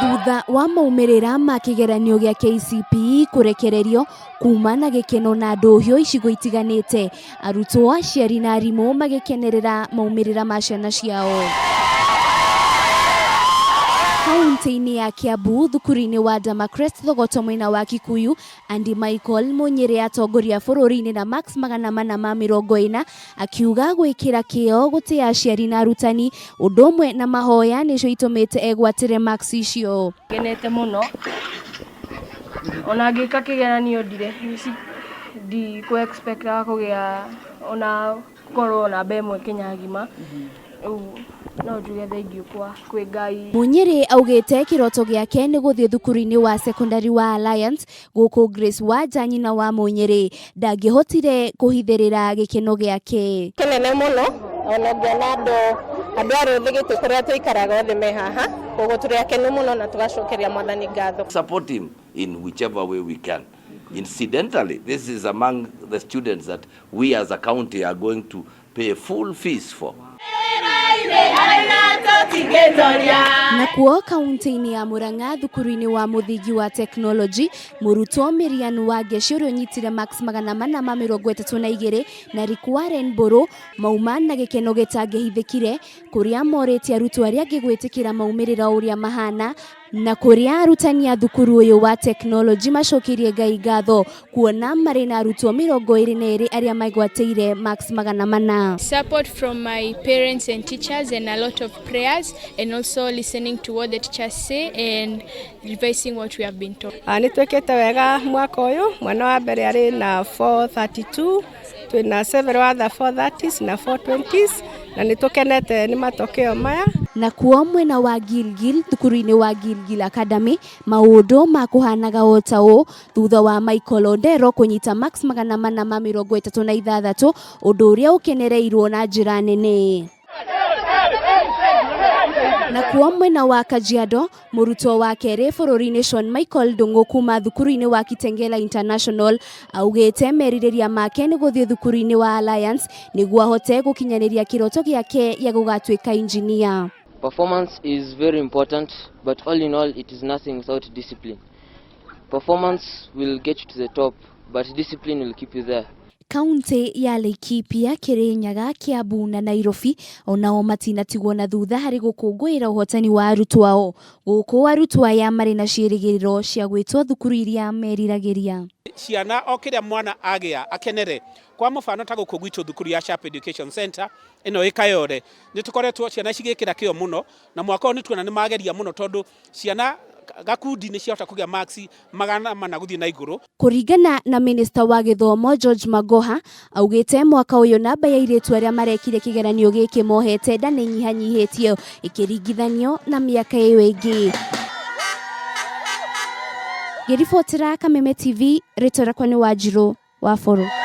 Thutha wa maumirira ma kigeranio gya KCPE kurekererio kuma na gikeno na nduhio icigo itiganite, arutwo aciari na arimũ magikenerera maumirira ma ciana ciao. Kaunti-inĩ ya Kiambu, thukuru-inĩ wa Democrats Thogoto mwena wa Kikuyu, Andy Michael Munyiri atongoria bũrũri-inĩ na Max 440 akiuga gwĩkĩra kĩo gũtĩa aciari na arutani ũndũ ũmwe na mahoya nĩcio itũmĩte egwatĩre Max icio. Ngenete mũno ona ngĩka kĩgeranio ndi ku expect kũgĩa ona korwo na mbemwe Kenya ngima. No njuge thengiũ kwĩ Ngai. Munyiri augĩte kĩroto gĩake nĩ gũthiĩ thukuru-inĩ wa secondary wa Alliance gũkũ Grace Wanja nyina wa Munyiri ndangĩhotire kũhithĩrĩra gĩkeno gĩake. Kĩnene mũno ona ngĩona andũ a rũthigiti kũrĩa tũikaraga othe me haha, koguo tũrĩ akenu mũno na tũgacokeria Mwathani ngatho. Support him in whichever way we can. Incidentally, this is among the students that we as a county are going to pay full fees for. Nakuo kaunti-inĩ ya Murang'a thukuru-inĩ wa mũthingi wa technology, mũrutwo Miriam wa Ngeci ũrĩa ũnyitire Max 432 na Rikwaren Mburu mauma na gĩkeno gĩtangĩhithĩkire kũrĩa morĩtie arutwo arĩa angĩ gwĩtĩkĩra maumirĩra ũrĩa mahana na kũrĩa arutani a thukuru ũyũ wa technology macokirie Ngai ngatho kuona marĩ na arutwo 22 arĩa magwatĩire Max 400. Support from my parents and teachers and a lot of prayers and also listening to what the teachers say and revising what we have been taught. Nĩ twĩkĩte wega mwaka ũyũ, mwana wa mbere arĩ na 432, twĩna several other 430s na 420s na nĩ tũkenete nĩ matokeo maya. Na kuo mwena wa Gilgil thukuru-inĩ wa Gilgil Academy maũndũ ma kũhanaga o ta ũũ thutha wa Michael Ondero kũnyita Max 436 ũndũ ũrĩa ũkenereirwo na njĩra nene. Na kuo mwena wa Kajiado mũrutwo wa kerĩ bũrũri-inĩ Sean Michael Ndung'u kuma thukuru-inĩ wa Kitengela International augĩte merirĩria make nĩ gũthiĩ thukuru-inĩ wa Alliance nĩguo ahote gũkinyanĩria kĩroto gĩake gĩa gũgatuĩka engineer. Performance is very important, but all in all it is nothing without discipline. Performance will get you to the top, but discipline will keep you there. Kaunti ya Laikipia, Kirinyaga, Kiambu na Nairobi onao matinatigwo na thutha harĩ gũkũngũĩra ũhotani wa arutwo ao. Gũkũ arutwo aya marĩ na ciĩrĩgĩrĩro cia gwĩtwo thukuru iria meriragĩria. Ciana o kĩrĩa mwana agĩa akenere. Kwa mũfano ta gũkũ gwitũ thukuru ya Sharp Education Center ĩno ĩ Kayore nĩ tũkoretwo ciana cigĩkĩra kĩo mũno na mwaka ũyũ nĩ tuona nĩ mageria mũno tondũ ciana gakundi nĩ ciahota kũgĩa Max 400 gũthiĩ na igũrũ. Kũringana na Minister wa Gĩthomo George Magoha augĩte mwaka ũyũ namba ya airĩtu arĩa marekire kĩgeranio gĩkĩ mohete nda nĩ nyihanyihĩtio ĩkĩringithanio na mĩaka ĩyo ĩngĩ. Ngĩribotera Kameme TV, rĩtwa rĩakwa nĩ Wanjirũ wa Bũrũ.